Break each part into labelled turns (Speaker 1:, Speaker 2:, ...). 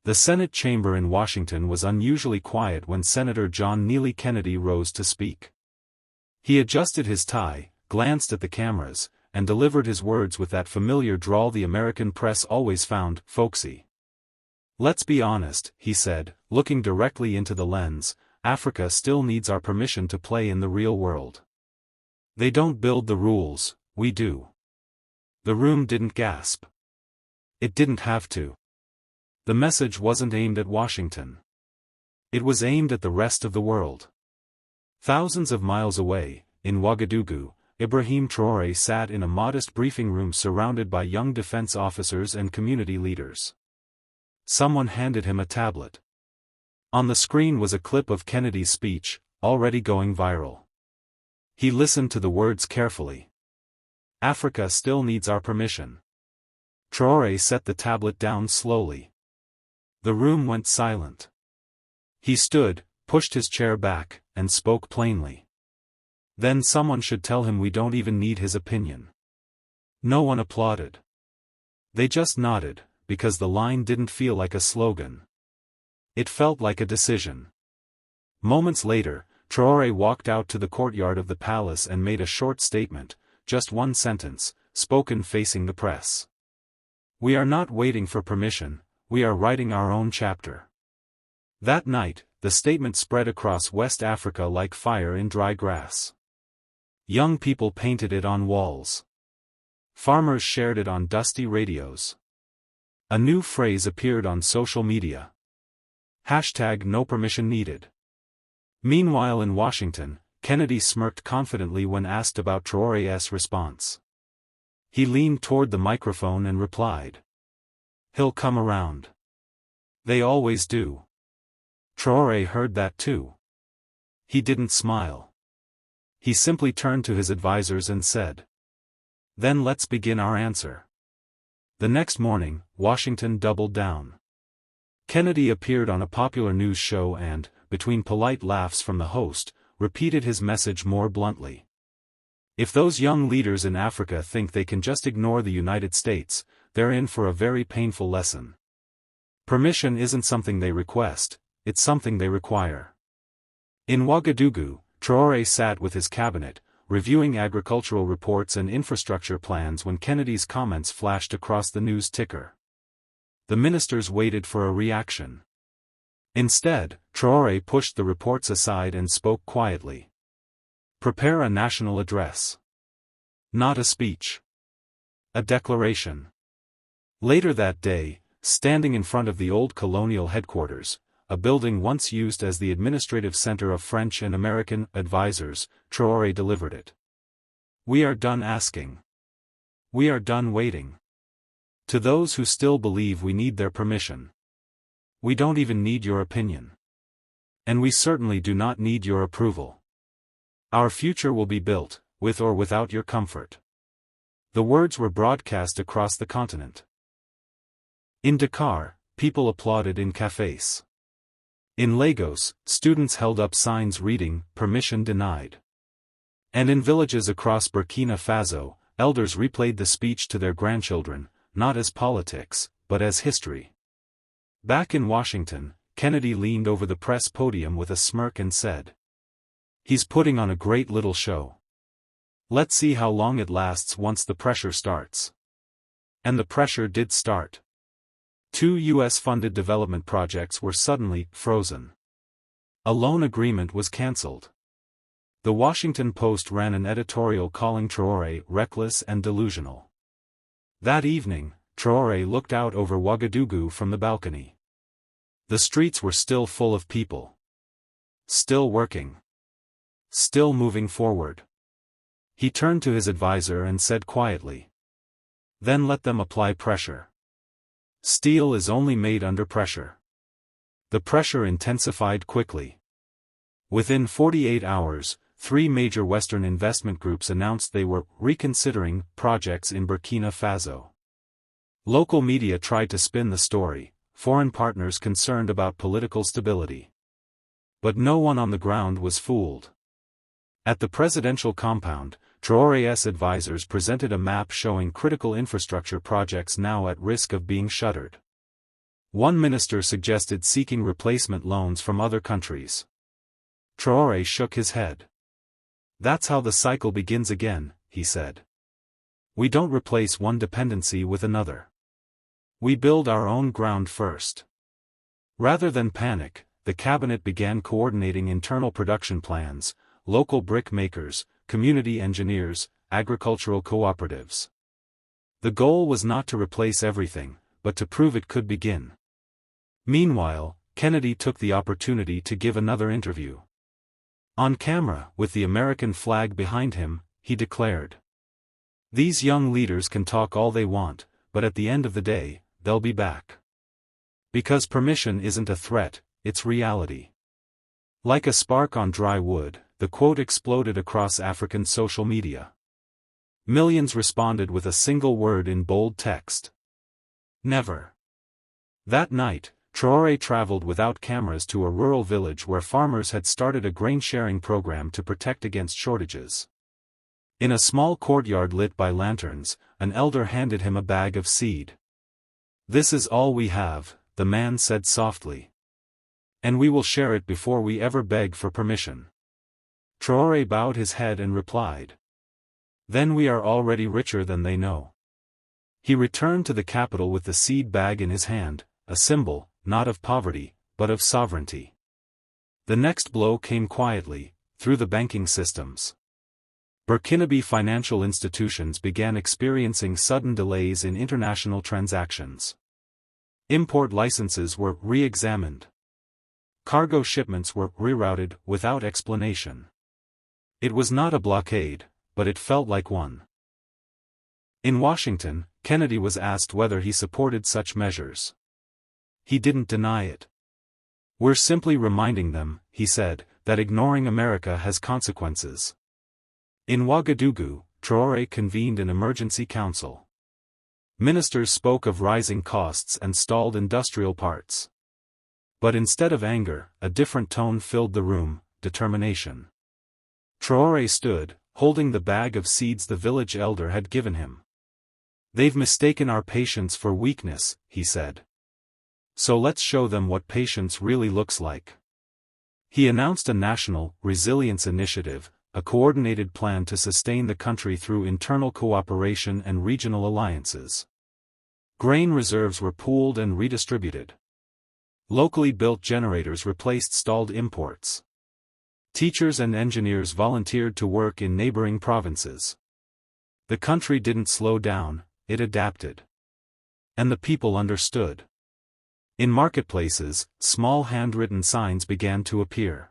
Speaker 1: The Senate chamber in Washington was unusually quiet when Senator John Neely Kennedy rose to speak. He adjusted his tie, glanced at the cameras, and delivered his words with that familiar drawl the American press always found folksy. "Let's be honest," he said, looking directly into the lens, "Africa still needs our permission to play in the real world. They don't build the rules, we do." The room didn't gasp. It didn't have to. The message wasn't aimed at Washington. It was aimed at the rest of the world. Thousands of miles away, in Ouagadougou, Ibrahim Traoré sat in a modest briefing room surrounded by young defense officers and community leaders. Someone handed him a tablet. On the screen was a clip of Kennedy's speech, already going viral. He listened to the words carefully. "Africa still needs our permission." Traoré set the tablet down slowly. The room went silent. He stood, pushed his chair back, and spoke plainly. "Then someone should tell him we don't even need his opinion." No one applauded. They just nodded, because the line didn't feel like a slogan. It felt like a decision. Moments later, Traoré walked out to the courtyard of the palace and made a short statement, just one sentence, spoken facing the press. "We are not waiting for permission, we are writing our own chapter." That night, the statement spread across West Africa like fire in dry grass. Young people painted it on walls. Farmers shared it on dusty radios. A new phrase appeared on social media. #No permission needed. Meanwhile in Washington, Kennedy smirked confidently when asked about Traoré's response. He leaned toward the microphone and replied, "He'll come around. They always do." Traoré heard that too. He didn't smile. He simply turned to his advisors and said, "Then let's begin our answer." The next morning, Washington doubled down. Kennedy appeared on a popular news show and, between polite laughs from the host, repeated his message more bluntly. If those young leaders in Africa think they can just ignore the United States, they're in for a very painful lesson. Permission isn't something they request, it's something they require. In Ouagadougou, Traoré sat with his cabinet, reviewing agricultural reports and infrastructure plans when Kennedy's comments flashed across the news ticker. The ministers waited for a reaction. Instead, Traoré pushed the reports aside and spoke quietly. "Prepare a national address. Not a speech. A declaration." Later that day, standing in front of the old colonial headquarters, a building once used as the administrative center of French and American advisors, Traoré delivered it. "We are done asking. We are done waiting. To those who still believe we need their permission. We don't even need your opinion. And we certainly do not need your approval. Our future will be built, with or without your comfort." The words were broadcast across the continent. In Dakar, people applauded in cafes. In Lagos, students held up signs reading, "Permission denied." And in villages across Burkina Faso, elders replayed the speech to their grandchildren, not as politics, but as history. Back in Washington, Kennedy leaned over the press podium with a smirk and said, "He's putting on a great little show. Let's see how long it lasts once the pressure starts." And the pressure did start. 2 U.S.-funded development projects were suddenly frozen. A loan agreement was cancelled. The Washington Post ran an editorial calling Traoré reckless and delusional. That evening, Traoré looked out over Ouagadougou from the balcony. The streets were still full of people. Still working. Still moving forward. He turned to his advisor and said quietly, "Then let them apply pressure. Steel is only made under pressure." The pressure intensified quickly. Within 48 hours, 3 major Western investment groups announced they were reconsidering projects in Burkina Faso. Local media tried to spin the story, foreign partners concerned about political stability. But no one on the ground was fooled. At the presidential compound, Traoré's advisors presented a map showing critical infrastructure projects now at risk of being shuttered. One minister suggested seeking replacement loans from other countries. Traoré shook his head. That's how the cycle begins again, he said. We don't replace one dependency with another. We build our own ground first. Rather than panic, the cabinet began coordinating internal production plans, local brick makers, community engineers, agricultural cooperatives. The goal was not to replace everything, but to prove it could begin. Meanwhile, Kennedy took the opportunity to give another interview. On camera, with the American flag behind him, he declared, "These young leaders can talk all they want, but at the end of the day, they'll be back. Because permission isn't a threat, it's reality." Like a spark on dry wood, the quote exploded across African social media. Millions responded with a single word in bold text. Never. That night, Traoré traveled without cameras to a rural village where farmers had started a grain-sharing program to protect against shortages. In a small courtyard lit by lanterns, an elder handed him a bag of seed. "This is all we have," the man said softly. "And we will share it before we ever beg for permission." Traoré bowed his head and replied, "Then we are already richer than they know." He returned to the capital with the seed bag in his hand, a symbol, not of poverty, but of sovereignty. The next blow came quietly, through the banking systems. Burkinabe financial institutions began experiencing sudden delays in international transactions. Import licenses were re-examined. Cargo shipments were rerouted without explanation. It was not a blockade, but it felt like one. In Washington, Kennedy was asked whether he supported such measures. He didn't deny it. "We're simply reminding them," he said, "that ignoring America has consequences." In Ouagadougou, Traoré convened an emergency council. Ministers spoke of rising costs and stalled industrial parts. But instead of anger, a different tone filled the room: determination. Traoré stood, holding the bag of seeds the village elder had given him. "They've mistaken our patience for weakness," he said. "So let's show them what patience really looks like." He announced a national resilience initiative, a coordinated plan to sustain the country through internal cooperation and regional alliances. Grain reserves were pooled and redistributed. Locally built generators replaced stalled imports. Teachers and engineers volunteered to work in neighboring provinces. The country didn't slow down, it adapted. And the people understood. In marketplaces, small handwritten signs began to appear.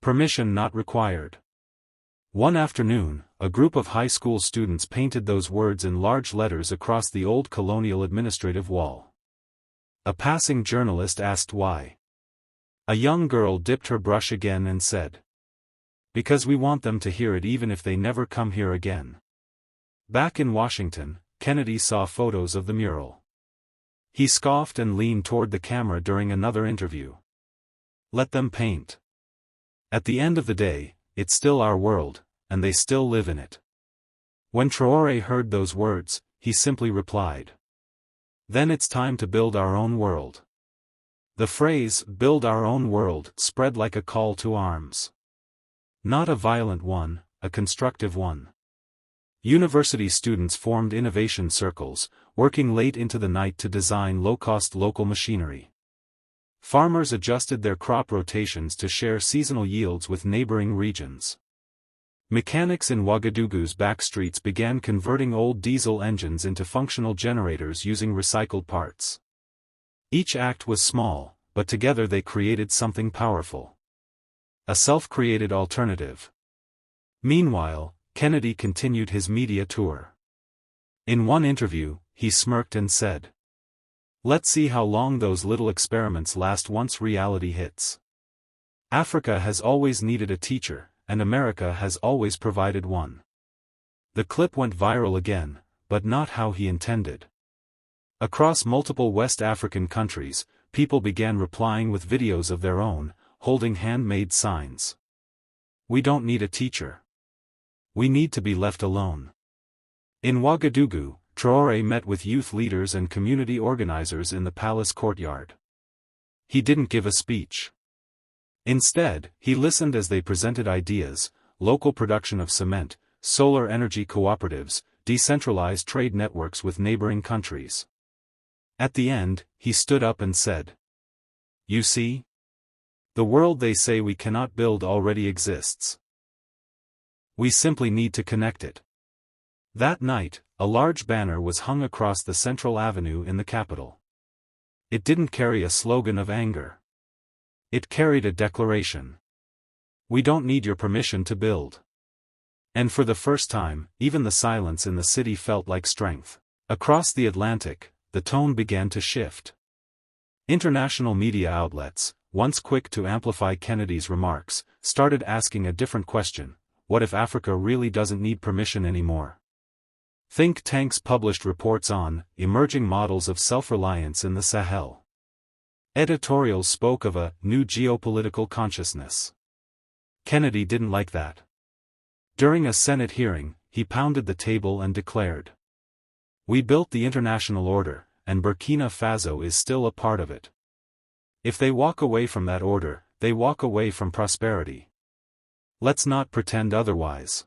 Speaker 1: "Permission not required." One afternoon, a group of high school students painted those words in large letters across the old colonial administrative wall. A passing journalist asked why. A young girl dipped her brush again and said, "Because we want them to hear it even if they never come here again." Back in Washington, Kennedy saw photos of the mural. He scoffed and leaned toward the camera during another interview. "Let them paint. At the end of the day, it's still our world, and they still live in it." When Traoré heard those words, he simply replied, "Then it's time to build our own world." The phrase, "build our own world," spread like a call to arms. Not a violent one, a constructive one. University students formed innovation circles, working late into the night to design low-cost local machinery. Farmers adjusted their crop rotations to share seasonal yields with neighboring regions. Mechanics in Ouagadougou's back streets began converting old diesel engines into functional generators using recycled parts. Each act was small, but together they created something powerful. A self-created alternative. Meanwhile, Kennedy continued his media tour. In one interview, he smirked and said, "Let's see how long those little experiments last once reality hits. Africa has always needed a teacher, and America has always provided one." The clip went viral again, but not how he intended. Across multiple West African countries, people began replying with videos of their own, holding handmade signs. "We don't need a teacher. We need to be left alone." In Ouagadougou, Traoré met with youth leaders and community organizers in the palace courtyard. He didn't give a speech. Instead, he listened as they presented ideas: local production of cement, solar energy cooperatives, decentralized trade networks with neighboring countries. At the end, he stood up and said, "You see? The world they say we cannot build already exists. We simply need to connect it." That night, a large banner was hung across the central avenue in the capital. It didn't carry a slogan of anger. It carried a declaration. "We don't need your permission to build." And for the first time, even the silence in the city felt like strength. Across the Atlantic, the tone began to shift. International media outlets, once quick to amplify Kennedy's remarks, started asking a different question: what if Africa really doesn't need permission anymore? Think tanks published reports on emerging models of self-reliance in the Sahel. Editorials spoke of a new geopolitical consciousness. Kennedy didn't like that. During a Senate hearing, he pounded the table and declared, "We built the international order, and Burkina Faso is still a part of it. If they walk away from that order, they walk away from prosperity. Let's not pretend otherwise."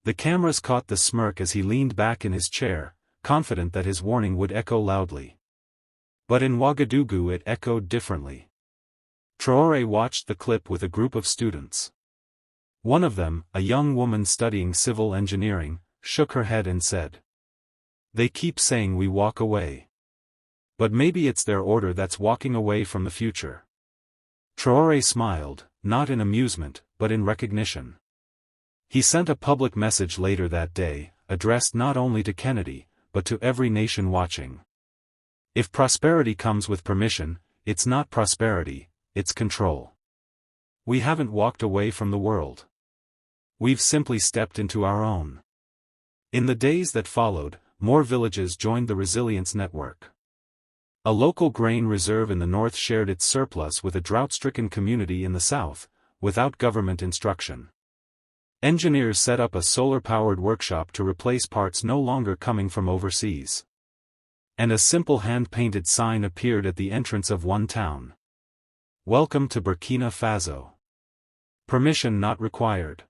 Speaker 1: The cameras caught the smirk as he leaned back in his chair, confident that his warning would echo loudly. But in Ouagadougou it echoed differently. Traoré watched the clip with a group of students. One of them, a young woman studying civil engineering, shook her head and said, "They keep saying we walk away. But maybe it's their order that's walking away from the future." Traoré smiled, not in amusement, but in recognition. He sent a public message later that day, addressed not only to Kennedy, but to every nation watching. If prosperity comes with permission, it's not prosperity, it's control. We haven't walked away from the world. We've simply stepped into our own. In the days that followed, more villages joined the resilience network. A local grain reserve in the north shared its surplus with a drought-stricken community in the south, without government instruction. Engineers set up a solar-powered workshop to replace parts no longer coming from overseas. And a simple hand-painted sign appeared at the entrance of one town. "Welcome to Burkina Faso. Permission not required."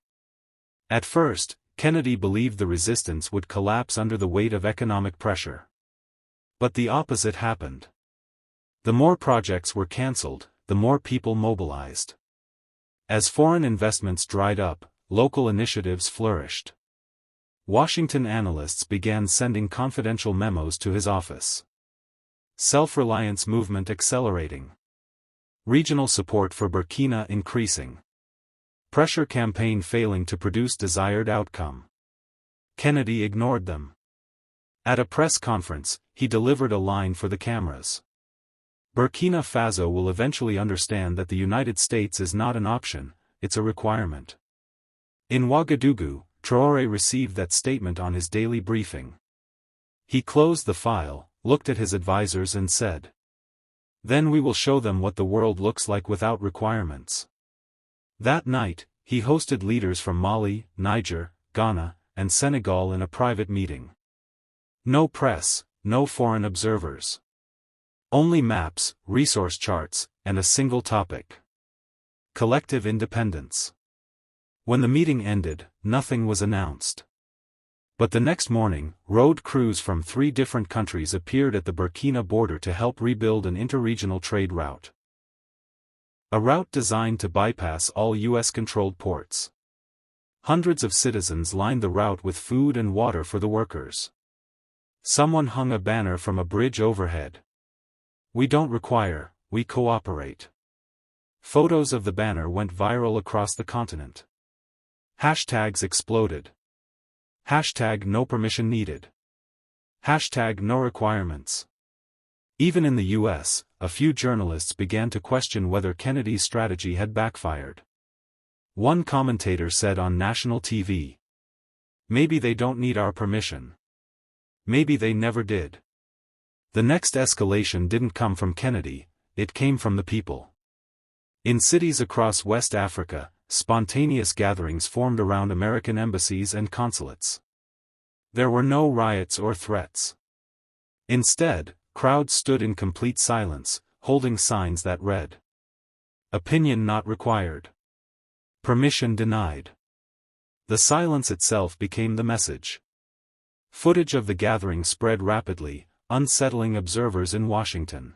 Speaker 1: At first, Kennedy believed the resistance would collapse under the weight of economic pressure. But the opposite happened. The more projects were cancelled, the more people mobilized. As foreign investments dried up, local initiatives flourished. Washington analysts began sending confidential memos to his office. Self-reliance movement accelerating. Regional support for Burkina increasing. Pressure campaign failing to produce desired outcome. Kennedy ignored them. At a press conference, he delivered a line for the cameras. "Burkina Faso will eventually understand that the United States is not an option, it's a requirement." In Ouagadougou, Traoré received that statement on his daily briefing. He closed the file, looked at his advisors and said, "Then we will show them what the world looks like without requirements." That night, he hosted leaders from Mali, Niger, Ghana, and Senegal in a private meeting. No press, no foreign observers. Only maps, resource charts, and a single topic: collective independence. When the meeting ended, nothing was announced. But the next morning, road crews from 3 different countries appeared at the Burkina border to help rebuild an interregional trade route. A route designed to bypass all U.S.-controlled ports. Hundreds of citizens lined the route with food and water for the workers. Someone hung a banner from a bridge overhead. "We don't require, we cooperate." Photos of the banner went viral across the continent. Hashtags exploded. Hashtag no permission needed. Hashtag no requirements. Even in the U.S., a few journalists began to question whether Kennedy's strategy had backfired. One commentator said on national TV, "Maybe they don't need our permission. Maybe they never did." The next escalation didn't come from Kennedy, it came from the people. In cities across West Africa, spontaneous gatherings formed around American embassies and consulates. There were no riots or threats. Instead, crowds stood in complete silence, holding signs that read, "Opinion not required. Permission denied." The silence itself became the message. Footage of the gathering spread rapidly, unsettling observers in Washington.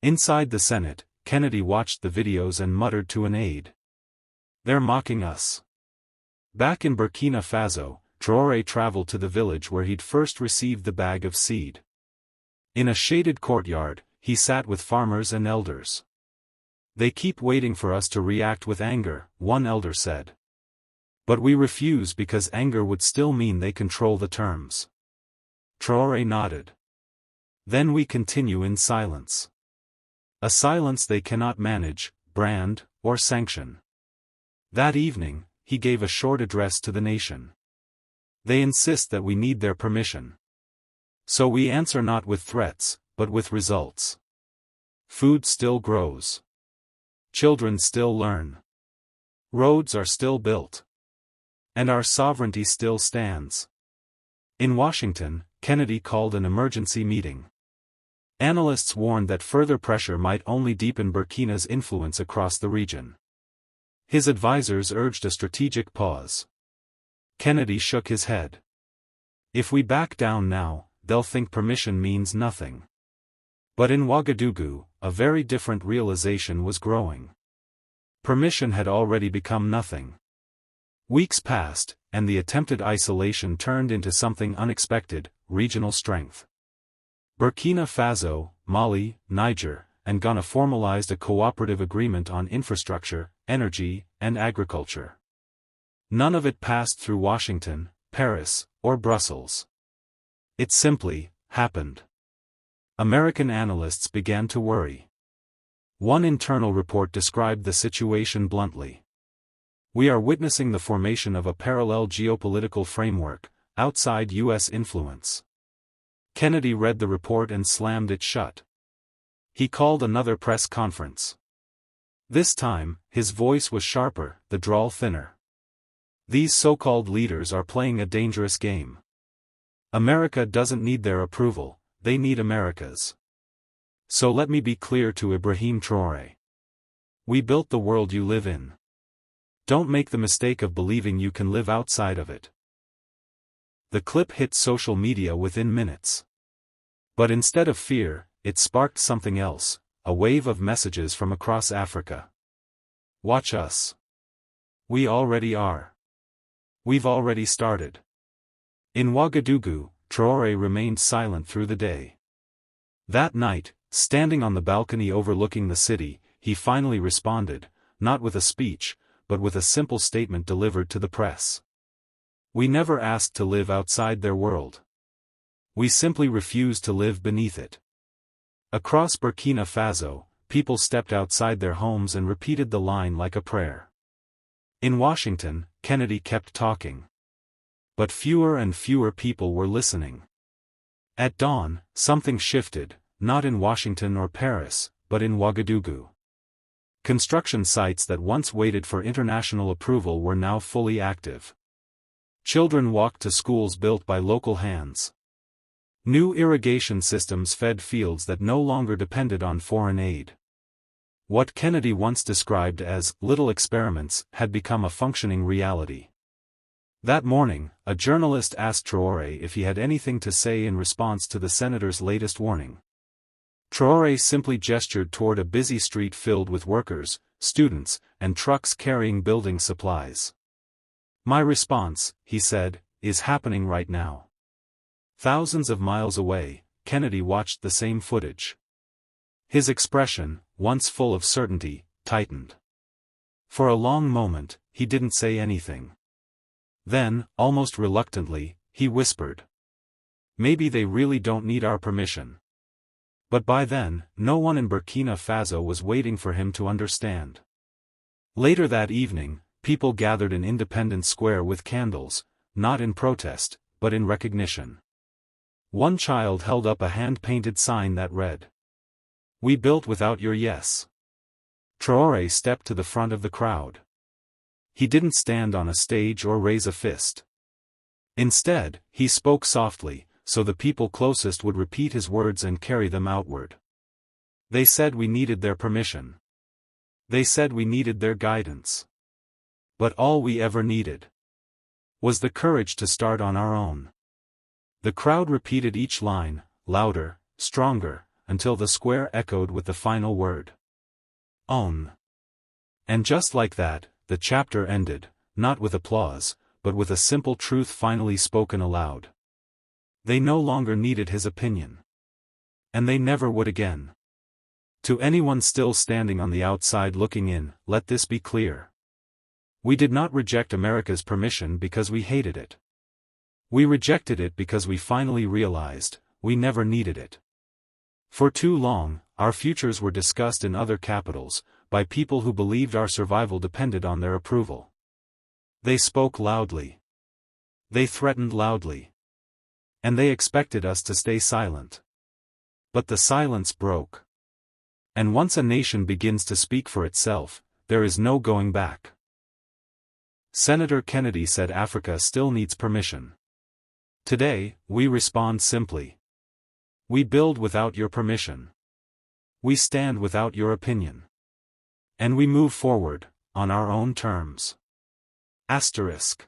Speaker 1: Inside the Senate, Kennedy watched the videos and muttered to an aide, "They're mocking us." Back in Burkina Faso, Traoré traveled to the village where he'd first received the bag of seed. In a shaded courtyard, he sat with farmers and elders. "They keep waiting for us to react with anger," one elder said. "But we refuse because anger would still mean they control the terms." Traoré nodded. "Then we continue in silence. A silence they cannot manage, brand, or sanction." That evening, he gave a short address to the nation. "They insist that we need their permission. So we answer not with threats, but with results. Food still grows. Children still learn. Roads are still built. And our sovereignty still stands." In Washington, Kennedy called an emergency meeting. Analysts warned that further pressure might only deepen Burkina's influence across the region. His advisors urged a strategic pause. Kennedy shook his head. "If we back down now, they'll think permission means nothing." But in Ouagadougou, a very different realization was growing. Permission had already become nothing. Weeks passed, and the attempted isolation turned into something unexpected: regional strength. Burkina Faso, Mali, Niger, and Ghana formalized a cooperative agreement on infrastructure, energy, and agriculture. None of it passed through Washington, Paris, or Brussels. It simply happened. American analysts began to worry. One internal report described the situation bluntly. "We are witnessing the formation of a parallel geopolitical framework, outside U.S. influence." Kennedy read the report and slammed it shut. He called another press conference. This time, his voice was sharper, the drawl thinner. "These so-called leaders are playing a dangerous game. America doesn't need their approval, they need America's. So let me be clear to Ibrahim Traoré. We built the world you live in. Don't make the mistake of believing you can live outside of it." The clip hit social media within minutes. But instead of fear, it sparked something else, a wave of messages from across Africa. "Watch us. We already are. We've already started." In Ouagadougou, Traoré remained silent through the day. That night, standing on the balcony overlooking the city, he finally responded, not with a speech, but with a simple statement delivered to the press. "We never asked to live outside their world. We simply refused to live beneath it." Across Burkina Faso, people stepped outside their homes and repeated the line like a prayer. In Washington, Kennedy kept talking. But fewer and fewer people were listening. At dawn, something shifted, not in Washington or Paris, but in Ouagadougou. Construction sites that once waited for international approval were now fully active. Children walked to schools built by local hands. New irrigation systems fed fields that no longer depended on foreign aid. What Kennedy once described as little experiments had become a functioning reality. That morning, a journalist asked Traoré if he had anything to say in response to the senator's latest warning. Traoré simply gestured toward a busy street filled with workers, students, and trucks carrying building supplies. "My response," he said, "is happening right now." Thousands of miles away, Kennedy watched the same footage. His expression, once full of certainty, tightened. For a long moment, he didn't say anything. Then, almost reluctantly, he whispered, "Maybe they really don't need our permission." But by then, no one in Burkina Faso was waiting for him to understand. Later that evening, people gathered in Independence Square with candles, not in protest, but in recognition. One child held up a hand-painted sign that read, "We built without your yes." Traoré stepped to the front of the crowd. He didn't stand on a stage or raise a fist. Instead, he spoke softly, so the people closest would repeat his words and carry them outward. They said we needed their permission. They said we needed their guidance. But all we ever needed was the courage to start on our own. The crowd repeated each line, louder, stronger, until the square echoed with the final word. Own. And just like that, the chapter ended, not with applause, but with a simple truth finally spoken aloud. They no longer needed his opinion. And they never would again. To anyone still standing on the outside looking in, let this be clear. We did not reject America's permission because we hated it. We rejected it because we finally realized, we never needed it. For too long, our futures were discussed in other capitals, by people who believed our survival depended on their approval. They spoke loudly. They threatened loudly. And they expected us to stay silent. But the silence broke. And once a nation begins to speak for itself, there is no going back. Senator Kennedy said Africa still needs permission. Today, we respond simply. We build without your permission. We stand without your opinion. And we move forward, on our own terms. Asterisk.